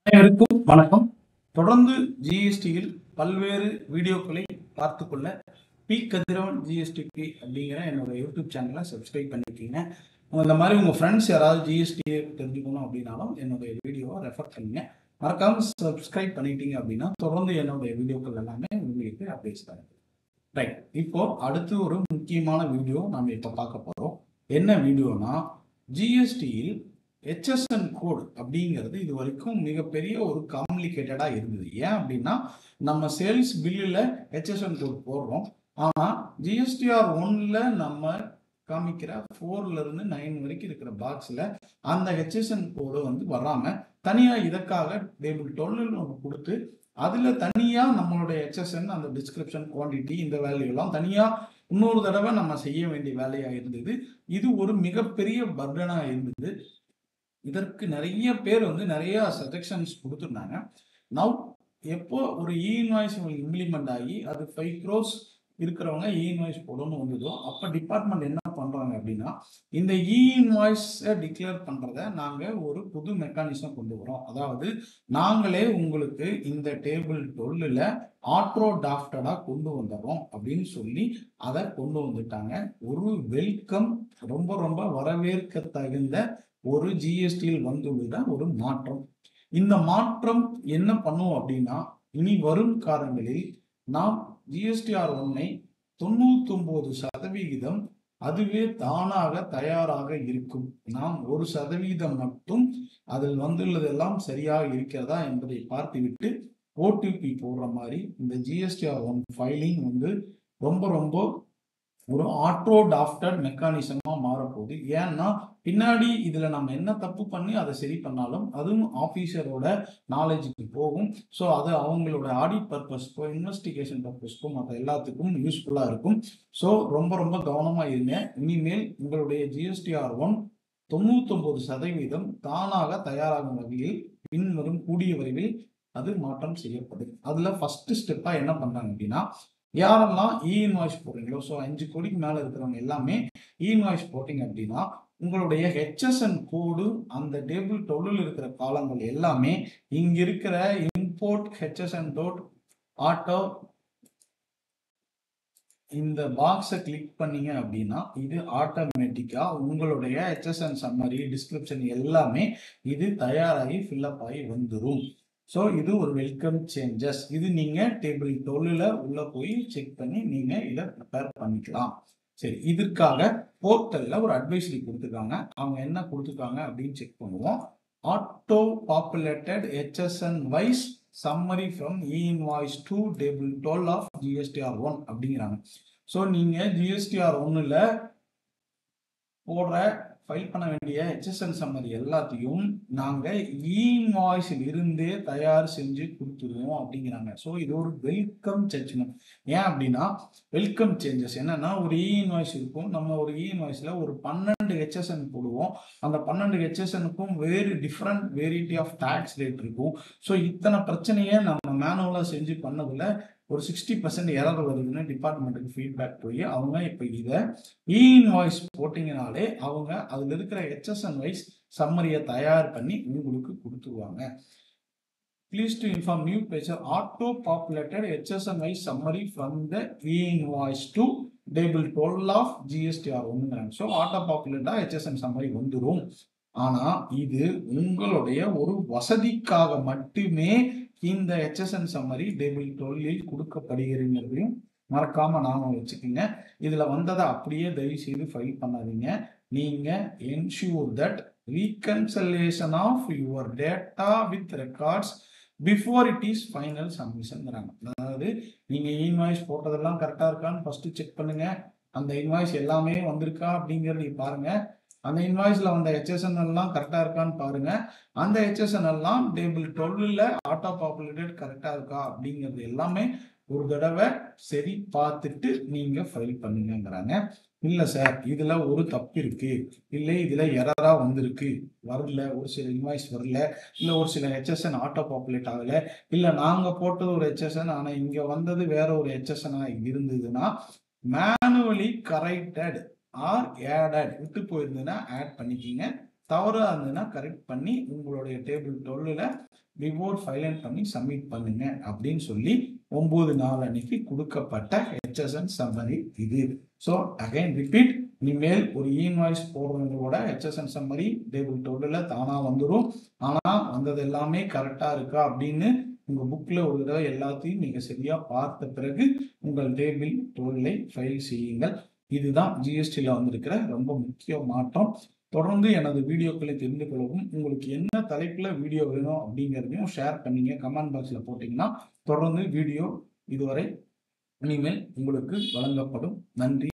அனைவருக்கும் வணக்கம். தொடர்ந்து ஜிஎஸ்டியில் பல்வேறு வீடியோக்களை பார்த்து கொள்ள பி கதிரவன் ஜிஎஸ்டிபி அப்படிங்கிற என்னோட யூடியூப் சேனலை சப்ஸ்கிரைப் பண்ணிக்கிங்க. இந்த மாதிரி உங்கள் ஃப்ரெண்ட்ஸ் யாராவது ஜிஎஸ்டியை தெரிஞ்சுக்கணும் அப்படின்னாலும் என்னுடைய வீடியோவை ரெஃபர் பண்ணுங்க. மறக்காம சப்ஸ்கிரைப் பண்ணிட்டீங்க அப்படின்னா தொடர்ந்து என்னுடைய வீடியோக்கள் எல்லாமே உங்களுக்கு அப்டேட்ஸ் தரேன். ரைட், இப்போ அடுத்து ஒரு முக்கியமான வீடியோ நம்ம இப்போ பார்க்க போகிறோம். என்ன வீடியோனா, ஜிஎஸ்டியில் ஹெச்எஸ்என் கோடு அப்படிங்கிறது இது வரைக்கும் மிகப்பெரிய ஒரு காம்ப்ளிகேட்டடாக இருந்தது. ஏன் அப்படின்னா, நம்ம சேல்ஸ் பில்லில் ஹெச்எஸ்என் கோடு போடுறோம். ஆனால் ஜிஎஸ்டிஆர் 1ல் நம்ம காமிக்கிற 4லேருந்து 9 வரைக்கும் இருக்கிற பாக்ஸில் அந்த ஹெச்எஸ்என் கோடு வராமல் தனியாக இதற்காக டேபிள் 12 ஒன்று கொடுத்து அதில் தனியாக நம்மளுடைய ஹெச்எஸ்என் அந்த டிஸ்கிரிப்ஷன் குவான்டிட்டி இந்த வேல்யூலாம் தனியாக இன்னொரு தடவை நம்ம செய்ய வேண்டிய வேலையாக இருந்தது. இது ஒரு மிகப்பெரிய பர்டனாக இருந்தது. இதற்கு நிறைய பேர் நிறைய சஜஷன்ஸ் கொடுத்துருந்தாங்க. நவ் எப்போ ஒரு இன்வாய்ஸ் இம்ப்ளிமெண்ட் ஆகி அது 5 crores இருக்கிறவங்க இன்வாய்ஸ் போடணும்னு வந்ததோ அப்போ டிபார்ட்மெண்ட் என்ன பண்ணுறாங்க அப்படின்னா, இந்த இன்வாய்ஸை டிக்ளேர் பண்ணுறத நாங்கள் ஒரு புது மெக்கானிசம் கொண்டு வரோம். அதாவது நாங்களே உங்களுக்கு இந்த டேபிள் 12ல் ஆட்டோ டிராஃப்டடாக கொண்டு வந்துடுறோம் அப்படின்னு சொல்லி அதை கொண்டு வந்துட்டாங்க. ஒரு வெல்கம், ரொம்ப ரொம்ப வரவேற்க தகுந்த ஒரு ஜிஎஸ்டியில் வந்துள்ள ஒரு மாற்றம். இந்த மாற்றம் என்ன பண்ணும் அப்படின்னா, இனி வரும் காலங்களில் நாம் ஜிஎஸ்டிஆர் 1ஐ 99% அதுவே தானாக தயாராக இருக்கும். நாம் 1% மட்டும் அதில் வந்துள்ளதெல்லாம் சரியாக இருக்கிறதா என்பதை பார்த்துவிட்டு ஓடிபி போடுற மாதிரி இந்த ஜிஎஸ்டிஆர் 1 ஃபைலிங் ரொம்ப ரொம்ப ஒரு ஆட்டோ டிராஃப்டட் மெக்கானிசமா மாறப்போகுது. ஏன்னா பின்னாடி இதுல நம்ம என்ன தப்பு பண்ணி அதை சரி பண்ணாலும் அதுவும் ஆபீசரோட நாலேஜுக்கு போகும். ஸோ அது அவங்களோட ஆடிட் பர்பஸ்க்கோ இன்வெஸ்டிகேஷன் பர்பஸ்க்கோ மற்ற எல்லாத்துக்கும் யூஸ்ஃபுல்லா இருக்கும். ஸோ ரொம்ப ரொம்ப கவனமா இருங்க. இனிமேல் உங்களுடைய ஜிஎஸ்டிஆர் 1 99% தானாக தயாராகும் வகையில் பின்வரும் கூடிய விரைவில் அது மாற்றம் செய்யப்படும். அதுல ஃபர்ஸ்ட் ஸ்டெப்பா என்ன பண்றாங்க அப்படின்னா, யாரெல்லாம் இன்வாய்ஸ் போடுறீங்களோ, ஸோ 5 கோடிக்கு மேலே இருக்கிறவங்க எல்லாமே இன்வாய்ஸ் போட்டீங்க அப்படின்னா உங்களுடைய ஹெச்எஸ்என் கோடு அந்த டேபிள் 12ல் இருக்கிற காலங்கள் எல்லாமே இங்க இருக்கிற இம்போர்ட் ஹெச்எஸ்என் டாட் ஆட்டோ இந்த பாக்ஸை கிளிக் பண்ணீங்க அப்படின்னா இது ஆட்டோமேட்டிக்கா உங்களுடைய ஹெச்எஸ்என் சம்மரி டிஸ்கிரிப்ஷன் எல்லாமே இது தயாராகி ஃபில்அப் ஆகி வந்துடும். ஸோ இது ஒரு வெல்கம் சேஞ்சஸ். இது நீங்க டேபிள் 12ல் உள்ள போய் செக் பண்ணி நீங்க இதை ப்ரிப்பேர் பண்ணிக்கலாம். சரி, இதற்காக போர்ட்டல்ல ஒரு அட்வைசரி கொடுத்துருக்காங்க. அவங்க என்ன கொடுத்துருக்காங்க அப்படின்னு செக் பண்ணுவோம். Auto populated HSN wise summary from invoice to table 12 of GSTR 1 அப்படிங்கிறாங்க. ஸோ நீங்க ஜிஎஸ்டிஆர் 1ல் போடுற ஃபைல் பண்ண வேண்டிய ஹெச்எஸ்என் சம்மரி எல்லாத்தையும் நாங்கள் இன்வாய்ஸில் இருந்தே தயார் செஞ்சு கொடுத்துருவோம் அப்படிங்கிறாங்க. ஸோ இது ஒரு வெல்கம் ஜட்ஜ்மெண்ட். ஏன் அப்படின்னா, வெல்கம் சேஞ்சஸ் என்னன்னா, ஒரு இன்வாய்ஸ் இருக்கும். நம்ம ஒரு இன்வாய்ஸில் ஒரு 12 ஹெச்எஸ்என் போடுவோம். அந்த 12 ஹெச்எஸ்எனுக்கும் வேறு different variety of tax rate இருக்கும். ஸோ இத்தனை பிரச்சனையை நம்ம மேனுவலாக செஞ்சு பண்ணதில் ஒரு 60% எரர் வருதுன்னு டிபார்ட்மெண்ட்டுக்கு ஃபீட்பேக் போய் அவங்க இப்போ இதை இன்வாய்ஸ் போட்டிங்கனாலே அவங்க அதில் இருக்கிற ஹெச்எஸ்என் வைஸ் சம்மரியை தயார் பண்ணி உங்களுக்கு கொடுத்துருவாங்க. Please to inform new pager auto populated HSN wise summary from the invoice to table 12 of GSTR 1. So auto பாப்புலேட்டா ஹெச்எஸ்என் சம்மரி வந்துடும். ஆனா இது உங்களுடைய ஒரு வசதிக்காக மட்டுமே இந்த ஹெச்எஸ்என் சம்மரி டேபிள் 12ல் கொடுக்கப்படுகிறதையும் மறக்காம ஞாபகம் வச்சுக்கோங்க. இதுல வந்ததை அப்படியே தயவு செய்து ஃபைல் பண்ணாதீங்க. நீங்க ensure that reconciliation of your data with records before it is final submission. அதாவது நீங்க இன்வாய்ஸ் போட்டதெல்லாம் கரெக்டா இருக்கான்னு ஃபர்ஸ்ட் செக் பண்ணுங்க. அந்த இன்வாய்ஸ் எல்லாமே வந்திருக்கா அப்படிங்கறது பாருங்க. அந்த இன்வாய்ஸ்ல வந்த ஹெச்எஸ்என் எல்லாம் கரெக்டா இருக்கான்னு பாருங்க. அந்த ஹெச்எஸ்என் எல்லாம் டேபிள் 12ல் ஆட்டோ பாப்புலேட்டட் கரெக்டா இருக்கா அப்படிங்கிறது எல்லாமே ஒரு தடவை சரி பார்த்துட்டு நீங்க ஃபைல் பண்ணுங்கிறாங்க. இல்ல சார், இதுல ஒரு தப்பு இருக்கு, இல்லை இதுல எரரா வந்திருக்கு, வரல, ஒரு சில இன்வாய்ஸ் வரல, இல்ல ஒரு சில ஹெச்எஸ்என் ஆட்டோ பாப்புலேட் ஆகல, இல்ல நாங்க போட்டது ஒரு ஹெச்எஸ்என் ஆனா இங்க வந்தது வேற ஒரு ஹெச்எஸ்என் இருந்ததுன்னா மேனுவலி கரெக்டட் ஆர் ஆடட் விட்டு போயிருந்ததுன்னா ஆட் பண்ணிக்கிங்க. தவறா இருந்ததுன்னா கரெக்ட் பண்ணி உங்களுடைய டேபிள் 12ல் ரிப்போர்ட் ஃபைல் பண்ணி சப்மிட் பண்ணுங்க அப்படின்னு சொல்லி 9/4 அன்னைக்கு கொடுக்கப்பட்ட HSN சம்மரி இது. ஸோ அகைன் ரிப்பீட், இனிமேல் ஒரு இன்வாய்ஸ் போடுறவங்களோட HSN சம்மரி டேபிள் டோட்டல தானா வந்துடும். ஆனா வந்தது எல்லாமே கரெக்டா இருக்கா அப்படின்னு உங்க புக்ல ஒரு தடவை எல்லாத்தையும் நீங்க சரியா பார்த்த பிறகு உங்கள் டேபிள் டோட்டலை ஃபைல் செய்யுங்கள். இதுதான் ஜிஎஸ்டியில் வந்திருக்கிற ரொம்ப முக்கிய மாற்றம். தொடர்ந்து எனது வீடியோக்களை தெரிந்து கொள்ளவும், உங்களுக்கு என்ன தலைப்புல வீடியோ வேணும் அப்படிங்கிறதையும் ஷேர் பண்ணீங்க கமெண்ட் பாக்ஸ்ல போட்டீங்கன்னா தொடர்ந்து வீடியோ இதுவரை இனிமேல் உங்களுக்கு வழங்கப்படும். நன்றி.